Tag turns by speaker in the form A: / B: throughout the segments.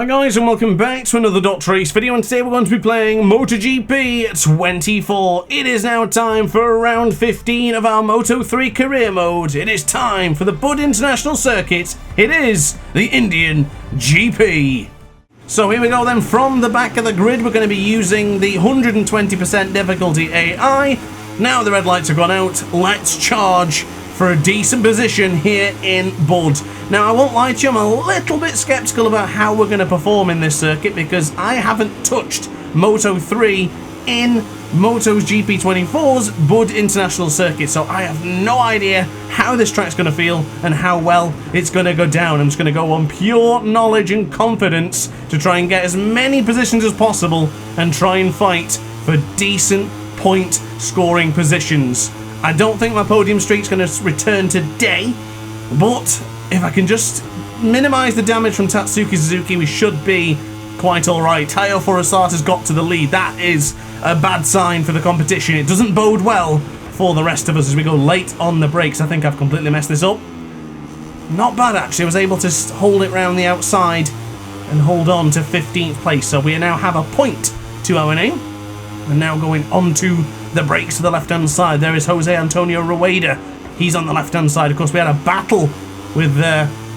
A: Hi guys and welcome back to another DrAce video, and today we're going to be playing MotoGP 24. It is now time for round 15 of our Moto3 career mode. It is time for the Buddh International Circuit. It is the Indian GP. So here we go then, from the back of the grid we're going to be using the 120% difficulty AI. Now the red lights have gone out, let's charge for a decent position here in Buddh. Now I won't lie to you, I'm a little bit skeptical about how we're going to perform in this circuit because I haven't touched Moto 3 in MotoGP 24's Buddh International Circuit, so I have no idea how this track's going to feel and how well it's going to go down. I'm just going to go on pure knowledge and confidence to try and get as many positions as possible and try and fight for decent point scoring positions. I don't think my podium streak's going to return today, but if I can just minimise the damage from Tatsuki Suzuki, we should be quite alright. Taiyo Furusata's got to the lead. That is a bad sign for the competition. It doesn't bode well for the rest of us as we go late on the brakes. I think I've completely messed this up. Not bad actually. I was able to hold it round the outside and hold on to 15th place. So we now have a point to our name. And now going onto the brakes to the left-hand side. There is Jose Antonio Rueda. He's on the left-hand side. Of course, we had a battle with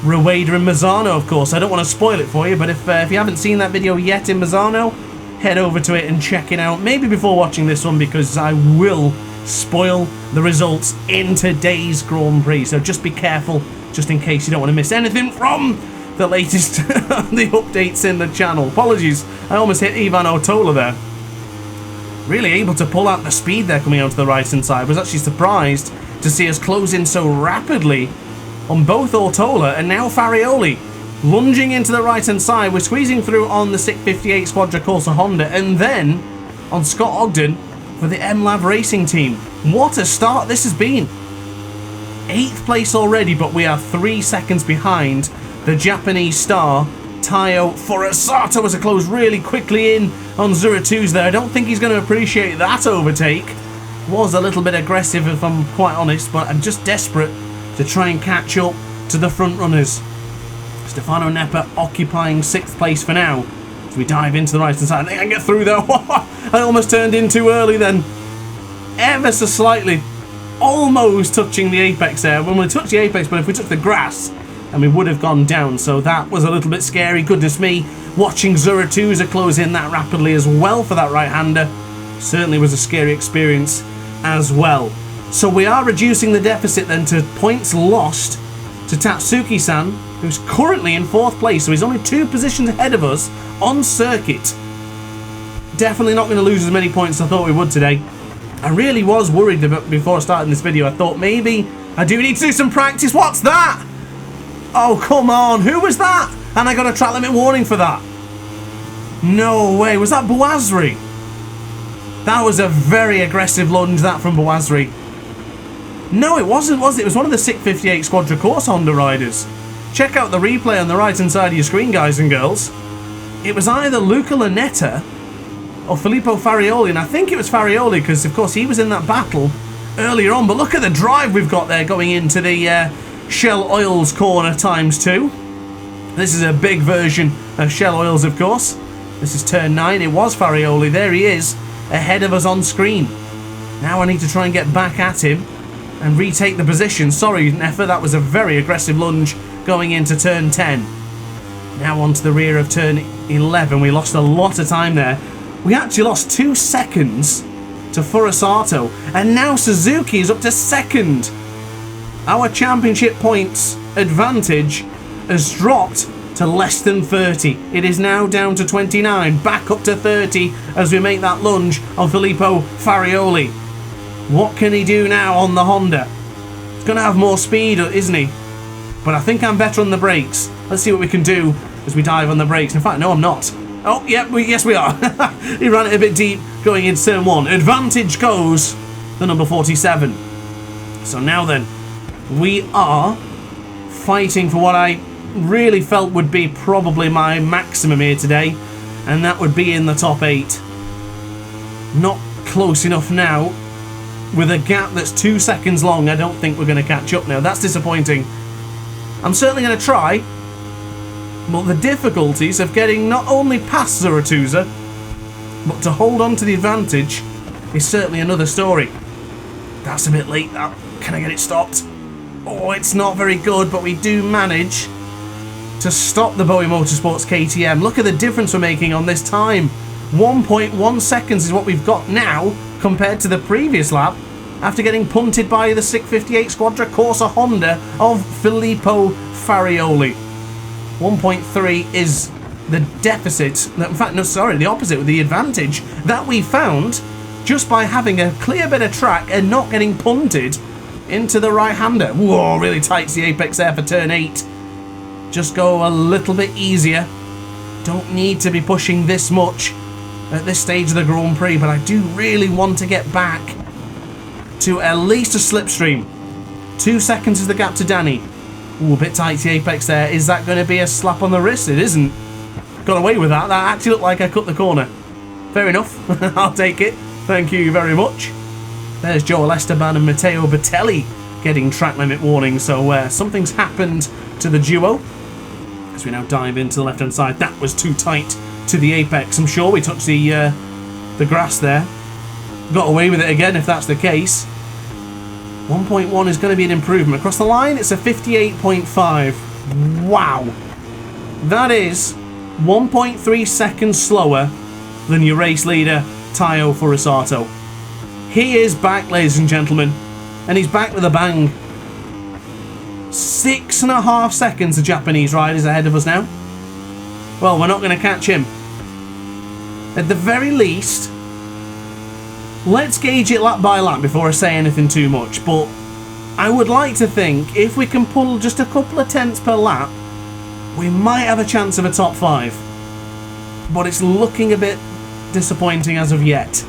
A: Rueda and Mazzano, of course. I don't want to spoil it for you, but if you haven't seen that video yet in Mazzano, head over to it and check it out. Maybe before watching this one, because I will spoil the results in today's Grand Prix. So just be careful, just in case you don't want to miss anything from the latest the updates in the channel. Apologies, I almost hit Ivan Otola there. Really able to pull out the speed there coming out to the right-hand side. I was actually surprised to see us close in so rapidly on both Ortola and now Farioli. Lunging into the right-hand side, we're squeezing through on the 658 Squadra Corsa Honda and then on Scott Ogden for the MLab Racing team. What a start this has been. 8th place already, but we are 3 seconds behind the Japanese star Taiyo Furusata. Was a close really quickly in on Zuratu's there. I don't think he's going to appreciate that overtake. Was a little bit aggressive if I'm quite honest, but I'm just desperate to try and catch up to the front runners. Stefano Neppa occupying 6th place for now as we dive into the right-hand side. I think I can get through though. I almost turned in too early then. Ever so slightly. Almost touching the apex there. When we touched the apex, but if we touched the grass, and we would have gone down, so that was a little bit scary. Goodness me, watching Zuratuza close in that rapidly as well for that right-hander certainly was a scary experience as well. So we are reducing the deficit then to points lost to Tatsuki-san, who's currently in 4th place, so he's only 2 positions ahead of us on circuit. Definitely not going to lose as many points as I thought we would today. I really was worried about before starting this video. I thought maybe I do need to do some practice. What's that? Oh, come on. Who was that? And I got a track limit warning for that. No way. Was that Bouazri? That was a very aggressive lunge, that from Bouazri. No, it wasn't, was it? It was one of the 658 Squadra Corsa Honda riders. Check out the replay on the right-hand side of your screen, guys and girls. It was either Luca Lanetta or Filippo Farioli, and I think it was Farioli because, of course, he was in that battle earlier on. But look at the drive we've got there going into the Shell Oils corner ×2. This is a big version of Shell Oils, of course. This is turn 9. It was Farioli. There he is, ahead of us on screen. Now I need to try and get back at him and retake the position. Sorry, Neffa, that was a very aggressive lunge going into turn 10. Now onto the rear of turn 11. We lost a lot of time there. We actually lost 2 seconds to Furusato, and now Suzuki is up to 2nd. Our championship points advantage has dropped to less than 30. It is now down to 29, back up to 30 as we make that lunge on Filippo Farioli. What can he do now on the Honda? He's going to have more speed, isn't he? But I think I'm better on the brakes. Let's see what we can do as we dive on the brakes. In fact, no, I'm not. Oh, yeah, yes we are. He ran it a bit deep going into turn 1. Advantage goes the number 47. So now then, we are fighting for what I really felt would be probably my maximum here today, and that would be in the top 8. Not close enough now. With a gap that's 2 seconds long, I don't think we're going to catch up now. That's disappointing. I'm certainly going to try. But the difficulties of getting not only past Zuratuzza, but to hold on to the advantage is certainly another story. That's a bit late. Can I get it stopped? Oh, it's not very good, but we do manage to stop the BOE Motorsports KTM. Look at the difference we're making on this time. 1.1 seconds is what we've got now compared to the previous lap after getting punted by the 658 Squadra Corsa Honda of Filippo Farioli. 1.3 is the deficit, in fact, no, sorry, the opposite, with the advantage that we found just by having a clear bit of track and not getting punted into the right-hander. Whoa, really tights the apex there for turn 8. Just go a little bit easier. Don't need to be pushing this much at this stage of the Grand Prix, but I do really want to get back to at least a slipstream. 2 seconds is the gap to Danny. Ooh, a bit tight to the apex there. Is that going to be a slap on the wrist? It isn't. Got away with that. That actually looked like I cut the corner. Fair enough. I'll take it. Thank you very much. There's Joel Esteban and Matteo Batelli getting track limit warning. So something's happened to the duo. As we now dive into the left-hand side. That was too tight to the apex. I'm sure we touched the grass there. Got away with it again if that's the case. 1.1 is going to be an improvement. Across the line, it's a 58.5. Wow. That is 1.3 seconds slower than your race leader, Taio Furusato. He is back, ladies and gentlemen. And he's back with a bang. 6.5 seconds the Japanese rider's ahead of us now. Well, we're not going to catch him. At the very least, let's gauge it lap by lap before I say anything too much, but I would like to think if we can pull just a couple of tenths per lap, we might have a chance of a top 5. But it's looking a bit disappointing as of yet.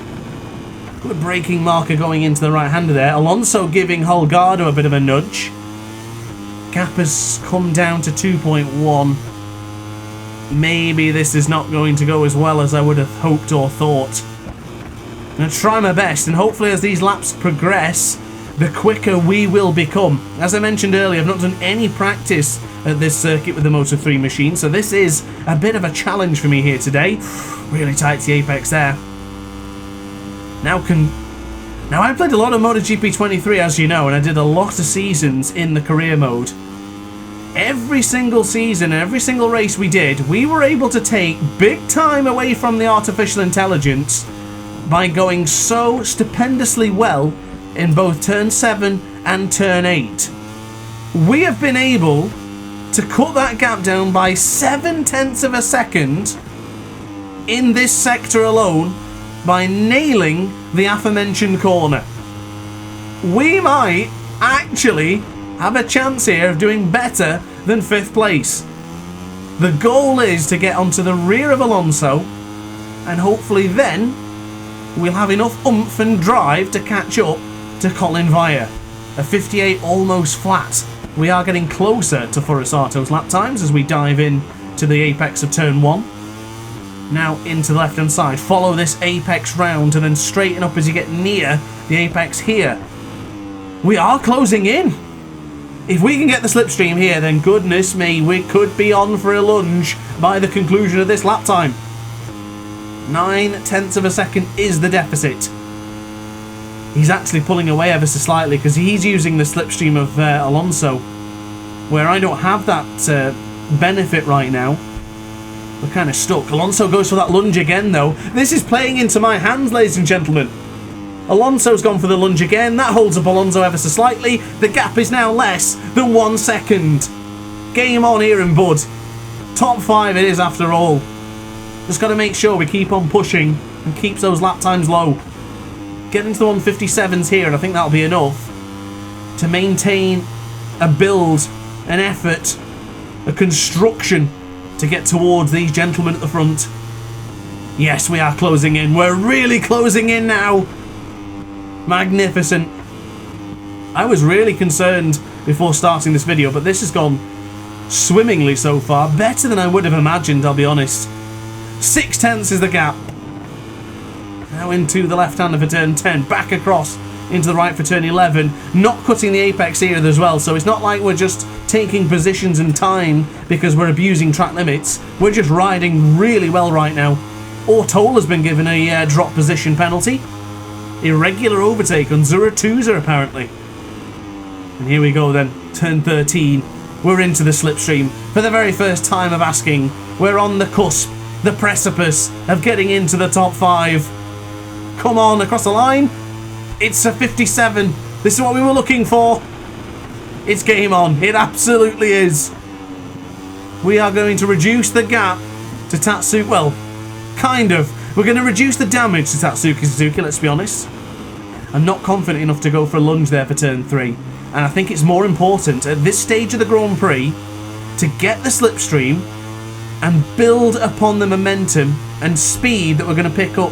A: Got a braking marker going into the right-hander there. Alonso giving Holgado a bit of a nudge. Gap has come down to 2.1. Maybe this is not going to go as well as I would have hoped or thought. I'm going to try my best, and hopefully as these laps progress, the quicker we will become. As I mentioned earlier, I've not done any practice at this circuit with the Moto3 machine, so this is a bit of a challenge for me here today. Really tight to the apex there. Now I played a lot of MotoGP 23, as you know, and I did a lot of seasons in the career mode. Every single season and every single race we did, we were able to take big time away from the artificial intelligence by going so stupendously well in both turn 7 and turn 8. We have been able to cut that gap down by 0.7 of a second in this sector alone by nailing the aforementioned corner. We might actually have a chance here of doing better than 5th place. The goal is to get onto the rear of Alonso, and hopefully then we'll have enough oomph and drive to catch up to Colin Via. A 58 almost flat. We are getting closer to Furusato's lap times as we dive in to the apex of turn 1. Now into the left hand side. Follow this apex round and then straighten up as you get near the apex here. We are closing in. If we can get the slipstream here, then goodness me, we could be on for a lunge by the conclusion of this lap time. 0.9 of a second is the deficit. He's actually pulling away ever so slightly because he's using the slipstream of Alonso, where I don't have that benefit right now. We're kind of stuck. Alonso goes for that lunge again, though. This is playing into my hands, ladies and gentlemen. Alonso's gone for the lunge again. That holds up Alonso ever so slightly. The gap is now less than 1 second. Game on here in Buddh. Top 5 it is after all. Just got to make sure we keep on pushing and keeps those lap times low. Get into the 157s here, and I think that'll be enough to maintain a build, an effort, a construction to get towards these gentlemen at the front. Yes, we are closing in. We're really closing in now. Magnificent. I was really concerned before starting this video, but this has gone swimmingly so far. Better than I would have imagined, I'll be honest. 0.6 is the gap. Now into the left-hander for turn 10. Back across into the right for turn 11, not cutting the apex here as well, so it's not like we're just taking positions and time because we're abusing track limits. We're just riding really well right now. Ortol has been given a drop position penalty. Irregular overtake on Zuratuza apparently. And here we go then, turn 13. We're into the slipstream for the very first time of asking. We're on the cusp, the precipice of getting into the top 5. Come on, across the line. It's a 57. This is what we were looking for. It's game on. It absolutely is. We are going to reduce the gap to Tatsuki. Well, kind of. We're going to reduce the damage to Tatsuki Suzuki, let's be honest. I'm not confident enough to go for a lunge there for turn 3. And I think it's more important at this stage of the Grand Prix to get the slipstream and build upon the momentum and speed that we're going to pick up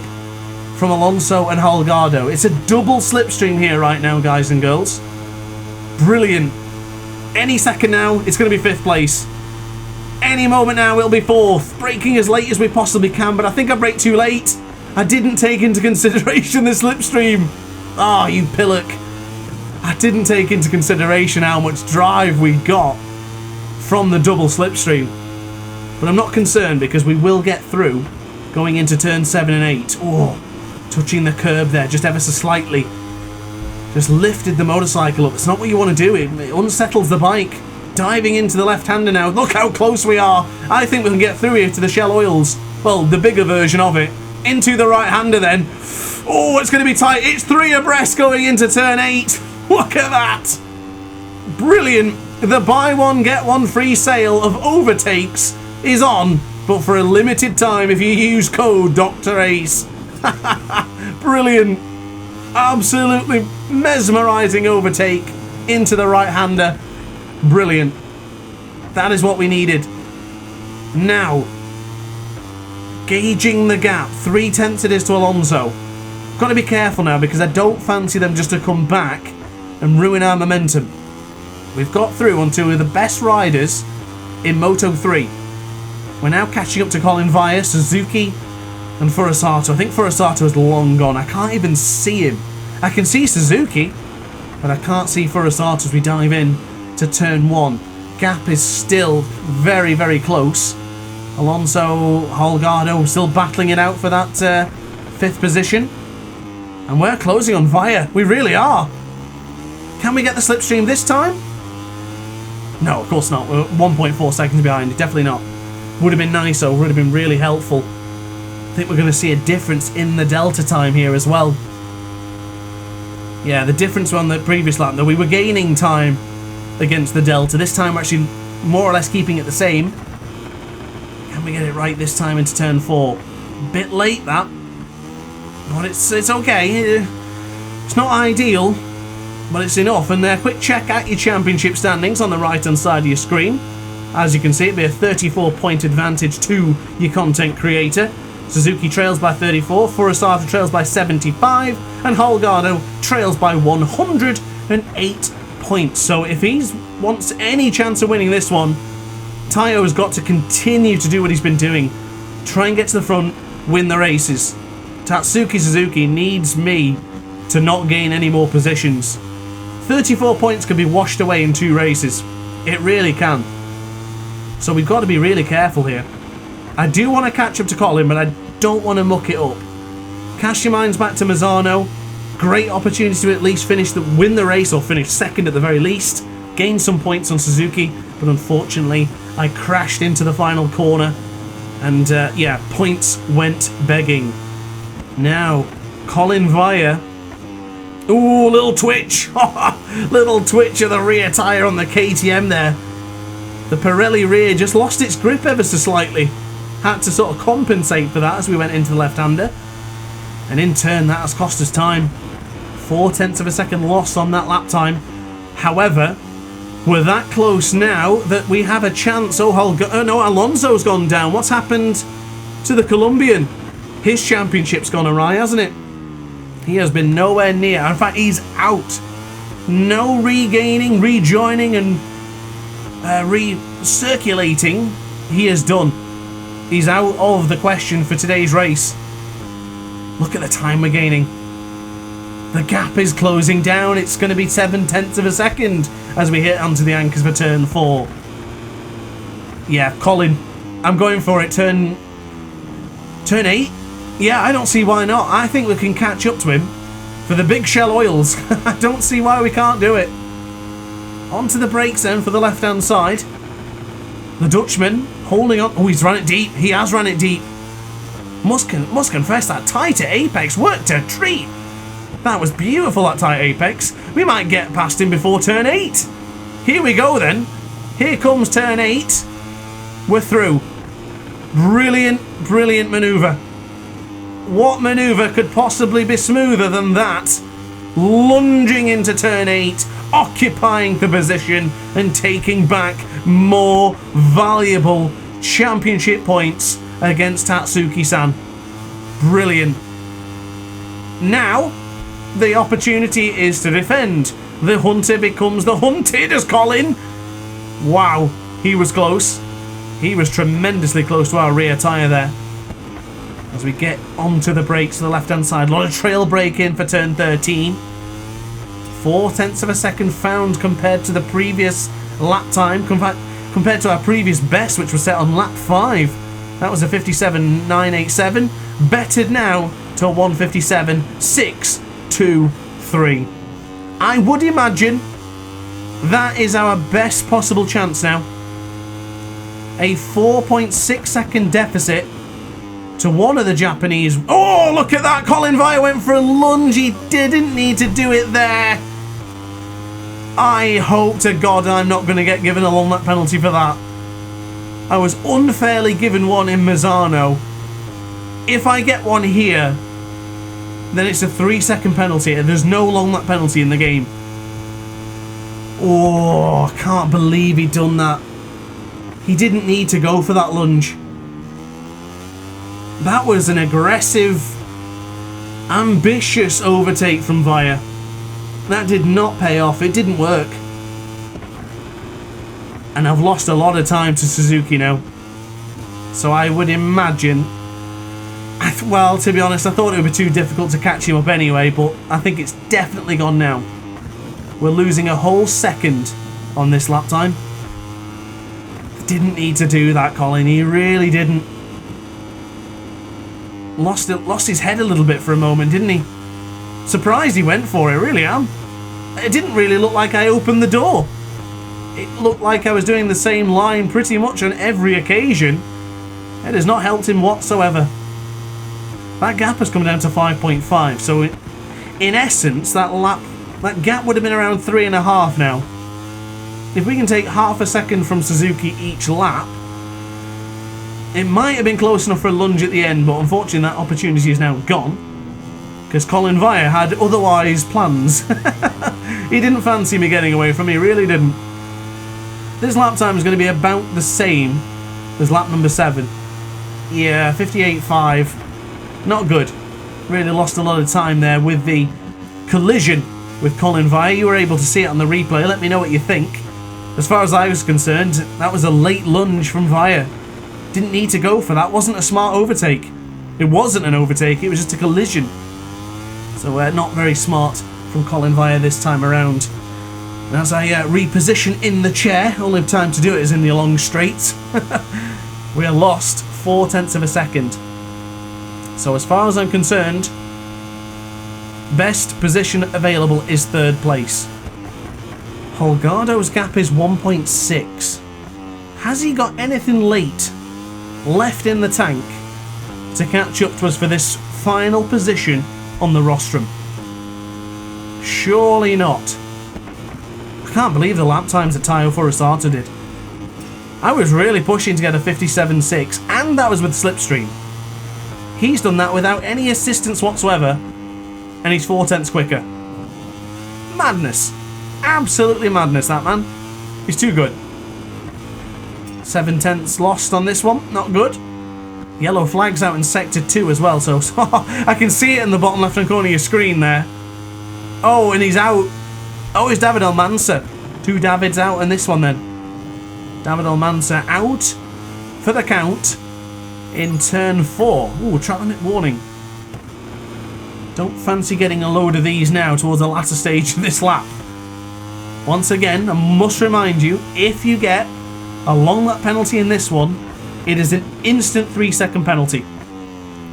A: from Alonso and Holgado. It's a double slipstream here right now, guys and girls. Brilliant. Any second now, it's going to be 5th place. Any moment now, it'll be 4th. Braking as late as we possibly can, but I think I braked too late. I didn't take into consideration the slipstream. Ah, you pillock. I didn't take into consideration how much drive we got from the double slipstream. But I'm not concerned because we will get through going into turn 7 and 8. Oh, touching the curb there just ever so slightly. Just lifted the motorcycle up. It's not what you want to do. It unsettles the bike. Diving into the left-hander now. Look how close we are. I think we can get through here to the Shell Oils. Well, the bigger version of it. Into the right-hander then. Oh, it's going to be tight. It's 3 abreast going into turn 8. Look at that. Brilliant. The buy one, get one free sale of overtakes is on, but for a limited time if you use code DrAce. Brilliant. Absolutely mesmerizing overtake into the right-hander. Brilliant. That is what we needed. Now, gauging the gap. 3/10 it is to Alonso. Got to be careful now because I don't fancy them just to come back and ruin our momentum. We've got through on 2 of the best riders in Moto3. We're now catching up to Colin Via, Suzuki and Furusato. I think Furusato is long gone. I can't even see him. I can see Suzuki, but I can't see Furusato as we dive in to turn 1. Gap is still very, very close. Alonso, Holgado still battling it out for that 5th position. And we're closing on Via. We really are. Can we get the slipstream this time? No, of course not. We're 1.4 seconds behind. Definitely not. Would have been nice though. Would have been really helpful. I think we're going to see a difference in the delta time here as well. Yeah, the difference on the previous lap, though, we were gaining time against the delta. This time we're actually more or less keeping it the same. Can we get it right this time into turn 4? Bit late that, but it's okay. It's not ideal, but it's enough. And a quick check at your championship standings on the right hand side of your screen. As you can see, it'd be a 34-point advantage to your content creator. Suzuki trails by 34, Furusato trails by 75, and Holgado trails by 108 points. So if he wants any chance of winning this one, Tayo's got to continue to do what he's been doing. Try and get to the front, win the races. Tatsuki Suzuki needs me to not gain any more positions. 34 points can be washed away in 2 races. It really can. So we've got to be really careful here. I do want to catch up to Colin, but I don't want to muck it up. Cast your minds back to Mazzano. Great opportunity to at least win the race, or finish second at the very least. Gain some points on Suzuki, but unfortunately I crashed into the final corner. And yeah, points went begging. Now, Colin Via. Ooh, little twitch. Little twitch of the rear tyre on the KTM there. The Pirelli rear just lost its grip ever so slightly. Had to sort of compensate for that as we went into the left-hander. And in turn, that has cost us time. 0.4 of a second loss on that lap time. However, we're that close now that we have a chance. Oh no, Alonso's gone down. What's happened to the Colombian? His championship's gone awry, hasn't it? He has been nowhere near. In fact, he's out. No regaining, rejoining, and recirculating. He is done. He's out of the question for today's race. Look at the time we're gaining. The gap is closing down. It's going to be 0.7 of a second as we hit onto the anchors for turn 4. Yeah, Colin, I'm going for it. Turn 8? Yeah, I don't see why not. I think we can catch up to him for the big shell oils. I don't see why we can't do it. Onto the brakes then for the left-hand side. The Dutchman holding on. Oh, he's run it deep. He has run it deep. Must confess that tight at apex worked a treat. That was beautiful, that tight apex. We might get past him before turn 8. Here we go then. Here comes turn 8. We're through. Brilliant, brilliant manoeuvre. What manoeuvre could possibly be smoother than that? Lunging into turn 8, occupying the position and taking back more valuable championship points against Tatsuki-san. Brilliant. Now, the opportunity is to defend. The hunter becomes the hunted, as Colin. Wow, he was close. He was tremendously close to our rear tyre there. As we get onto the brakes to the left-hand side. A lot of trail braking for turn 13. 0.4 of a second found compared to the previous lap time. Compared to our previous best, which was set on lap 5. That was a 57.987. Bettered now to 157.623. I would imagine that is our best possible chance now. A 4.6 second deficit to one of the Japanese. Oh, look at that. Colin Vire went for a lunge. He didn't need to do it there. I hope to God I'm not going to get given a long lap penalty for that. I was unfairly given one in Misano. If I get one here, then it's a 3-second penalty and there's no long lap penalty in the game. Oh, I can't believe he'd done that. He didn't need to go for that lunge. That was an aggressive, ambitious overtake from Vire. That did not pay off. It didn't work. And I've lost a lot of time to Suzuki now. So I would imagine... well, to be honest, I thought it would be too difficult to catch him up anyway, but I think it's definitely gone now. We're losing a whole second on this lap time. Didn't need to do that, Colin. He really didn't. Lost his head a little bit for a moment, didn't he? Surprised he went for it, really am. It didn't really look like I opened the door. It looked like I was doing the same line pretty much on every occasion. It has not helped him whatsoever. That gap has come down to 5.5, so in essence, that gap would have been around 3.5 now. If we can take half a second from Suzuki each lap, it might have been close enough for a lunge at the end, but unfortunately that opportunity is now gone. Because Colin Vire had otherwise plans. He didn't fancy me getting away from me, he really didn't. This lap time is going to be about the same as lap number 7. Yeah, 58.5. Not good. Really lost a lot of time there with the collision with Colin Vire. You were able to see it on the replay. Let me know what you think. As far as I was concerned, that was a late lunge from Vire. Didn't need to go for that. Wasn't a smart overtake. It wasn't an overtake, it was just a collision. So not very smart from Colin Vire this time around. And as I reposition in the chair, only time to do it is in the long straight. We are lost 0.4 of a second. So as far as I'm concerned, best position available is 3rd place. Holgado's gap is 1.6. Has he got anything late left in the tank to catch up to us for this final position on the rostrum? Surely not. I can't believe the lap times that Tayo Furusato did. I was really pushing to get a 57.6, and that was with Slipstream. He's done that without any assistance whatsoever, and he's 0.4 quicker. Madness. Absolutely madness, that man. He's too good. 0.7 lost on this one. Not good. Yellow flags out in Sector 2 as well, so I can see it in the bottom left-hand corner of your screen there. Oh, and he's out. Oh, it's David Almansa. 2 Davids out in this one then. David Almansa out for the count in turn 4. Ooh, track limit warning. Don't fancy getting a load of these now towards the latter stage of this lap. Once again, I must remind you, if you get a long lap penalty in this one, it is an instant 3-second penalty.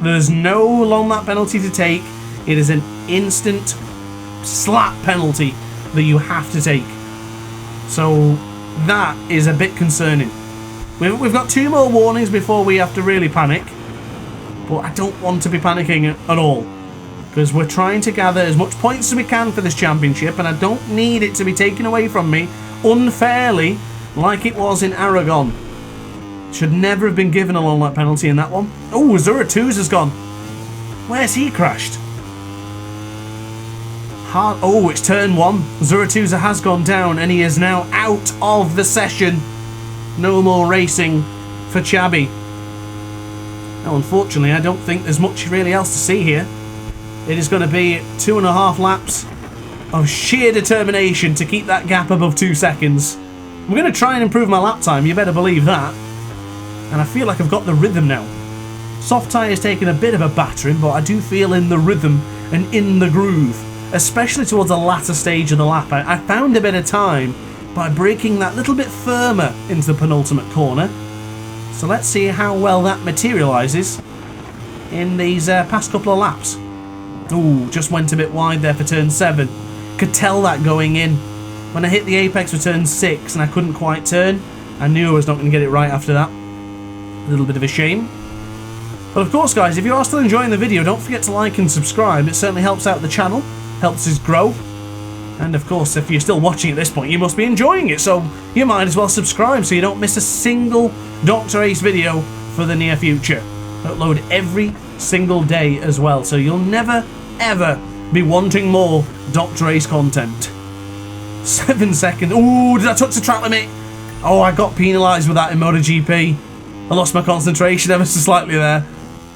A: There's no long lap penalty to take. It is an instant slap penalty that you have to take. So that is a bit concerning. We've got 2 more warnings before we have to really panic. But I don't want to be panicking at all, because we're trying to gather as much points as we can for this championship, and I don't need it to be taken away from me unfairly like it was in Aragon. Should never have been given a long lap penalty in that one. Oh, Zura2's has gone. Where's he crashed? Oh, it's turn 1. Zura2 has gone down, and he is now out of the session. No more racing for Chabby. Now, unfortunately, I don't think there's much really else to see here. It is going to be 2.5 laps of sheer determination to keep that gap above 2 seconds. I'm going to try and improve my lap time, you better believe that. And I feel like I've got the rhythm now. Soft tyre's taken a bit of a battering, but I do feel in the rhythm and in the groove, especially towards the latter stage of the lap. I found a bit of time by braking that little bit firmer into the penultimate corner. So let's see how well that materialises in these past couple of laps. Ooh, just went a bit wide there for turn 7. Could tell that going in. When I hit the apex for turn 6 and I couldn't quite turn, I knew I was not going to get it right after that. A little bit of a shame. But of course, guys, if you are still enjoying the video, don't forget to like and subscribe. It certainly helps out the channel, helps us grow. And of course, if you're still watching at this point, you must be enjoying it, so you might as well subscribe so you don't miss a single DrAce video for the near future. Upload every single day as well, so you'll never ever be wanting more DrAce content. 7 seconds. Ooh, did I touch the track limit? Oh, I got penalised with that in MotoGP. I lost my concentration ever so slightly there.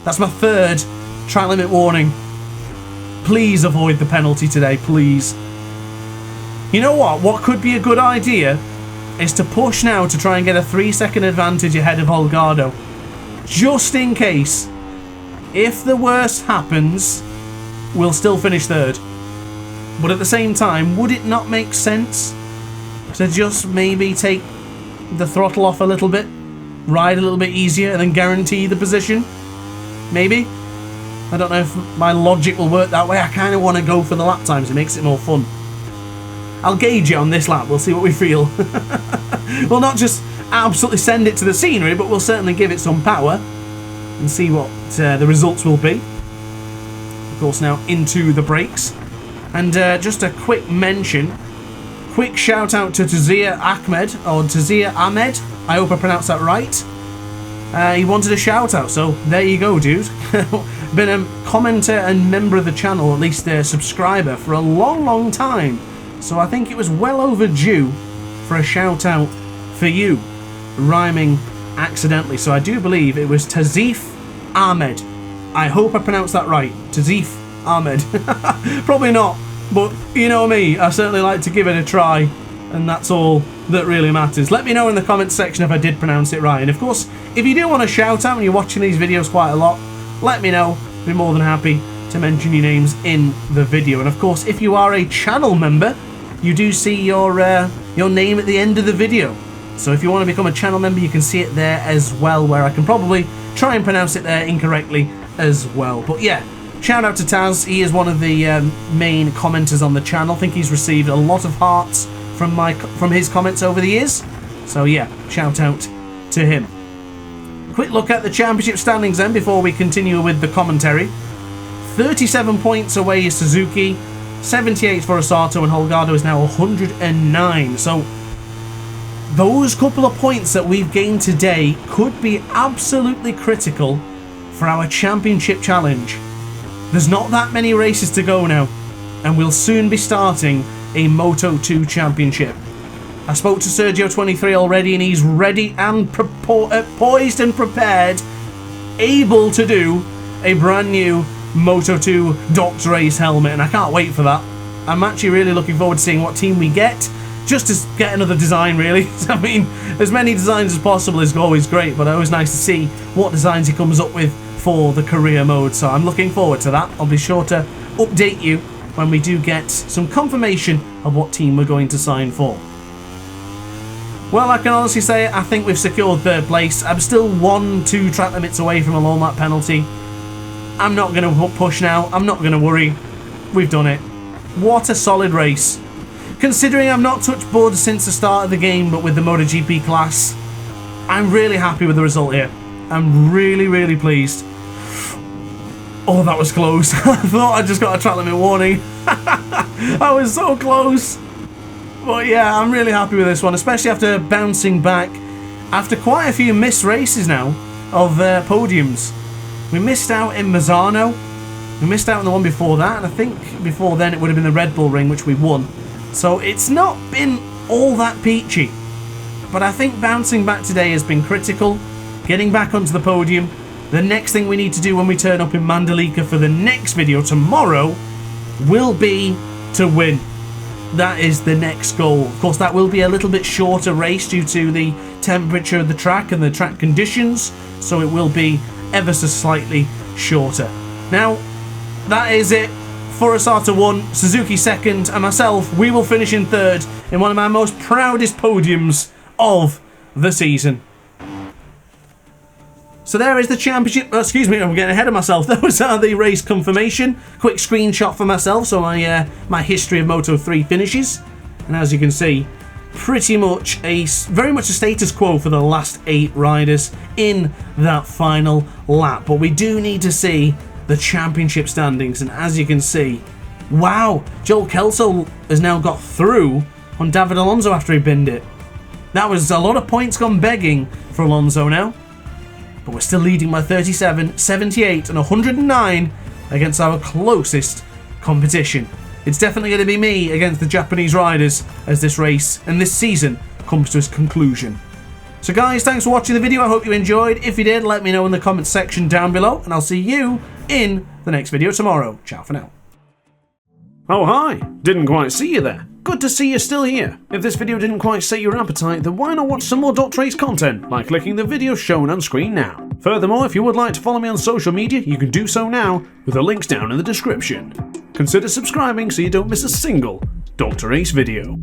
A: That's my 3rd track limit warning. Please avoid the penalty today, please. You know what? What could be a good idea is to push now to try and get a 3-second advantage ahead of Holgado. Just in case. If the worst happens, we'll still finish 3rd. But at the same time, would it not make sense to just maybe take the throttle off a little bit, ride a little bit easier, and then guarantee the position? Maybe? I don't know if my logic will work that way. I kind of want to go for the lap times. It makes it more fun. I'll gauge it on this lap. We'll see what we feel. We'll not just absolutely send it to the scenery, but we'll certainly give it some power and see what the results will be. Of course, now into the brakes. And just a quick mention, quick shout out to Tazir Ahmed, or Tazir Ahmed, I hope I pronounced that right. He wanted a shout out, so there you go, dude. Been a commenter and member of the channel, at least a subscriber, for a long time. So I think it was well overdue for a shout out for you, rhyming accidentally. So I do believe it was Tazif Ahmed. I hope I pronounced that right. Tazif Ahmed. Probably not, but you know me, I certainly like to give it a try, and that's all that really matters. Let me know in the comments section if I did pronounce it right, and of course, if you do want a shout out and you're watching these videos quite a lot, let me know. I'd be more than happy to mention your names in the video. And of course, if you are a channel member, you do see your name at the end of the video. So if you want to become a channel member, you can see it there as well, where I can probably try and pronounce it there incorrectly as well. But yeah, shout out to Taz. He is one of the main commenters on the channel. I think he's received a lot of hearts from his comments over the years. So yeah, shout out to him. Quick look at the championship standings then before we continue with the commentary. 37 points away is Suzuki, 78 for Osato, and Holgado is now 109. So those couple of points that we've gained today could be absolutely critical for our championship challenge. There's not that many races to go now, and we'll soon be starting a Moto2 championship. I spoke to Sergio23 already, and he's ready and poised and prepared, able to do a brand new Moto2 DrAce helmet, and I can't wait for that. I'm actually really looking forward to seeing what team we get, just to get another design really. I mean, as many designs as possible is always great, but always nice to see what designs he comes up with for the career mode, so I'm looking forward to that. I'll be sure to update you when we do get some confirmation of what team we're going to sign for. Well, I can honestly say I think we've secured third place. I'm still 1-2 track limits away from a low lap penalty. I'm not going to push now. I'm not going to worry. We've done it. What a solid race. Considering I've not touched Buddh since the start of the game, but with the MotoGP class, I'm really happy with the result here. I'm really, really pleased. Oh, that was close. I thought I just got a track limit warning. I was so close. But yeah, I'm really happy with this one, especially after bouncing back after quite a few missed races now of podiums. We missed out in Mazzano. We missed out on the one before that, and I think before then it would have been the Red Bull Ring, which we won. So it's not been all that peachy. But I think bouncing back today has been critical. Getting back onto the podium. The next thing we need to do when we turn up in Mandalika for the next video tomorrow will be to win. That is the next goal. Of course, that will be a little bit shorter race due to the temperature of the track and the track conditions, so it will be ever so slightly shorter. Now, that is it. Forasata 1, Suzuki 2nd, and myself, we will finish in 3rd in one of my most proudest podiums of the season. So there is the championship. Excuse me, I'm getting ahead of myself. That was the race confirmation. Quick screenshot for myself, so my history of Moto3 finishes. And as you can see, pretty much very much a status quo for the last 8 riders in that final lap. But we do need to see the championship standings, and as you can see, wow, Joel Kelso has now got through on David Alonso after he binned it. That was a lot of points gone begging for Alonso now. But we're still leading by 37, 78 and 109 against our closest competition. It's definitely going to be me against the Japanese riders as this race and this season comes to its conclusion. So guys, thanks for watching the video. I hope you enjoyed. If you did, let me know in the comments section down below, and I'll see you in the next video tomorrow. Ciao for now. Oh hi, didn't quite see you there. Good to see you're still here. If this video didn't quite sate your appetite, then why not watch some more DrAce content by clicking the video shown on screen now. Furthermore, if you would like to follow me on social media, you can do so now with the links down in the description. Consider subscribing so you don't miss a single DrAce video.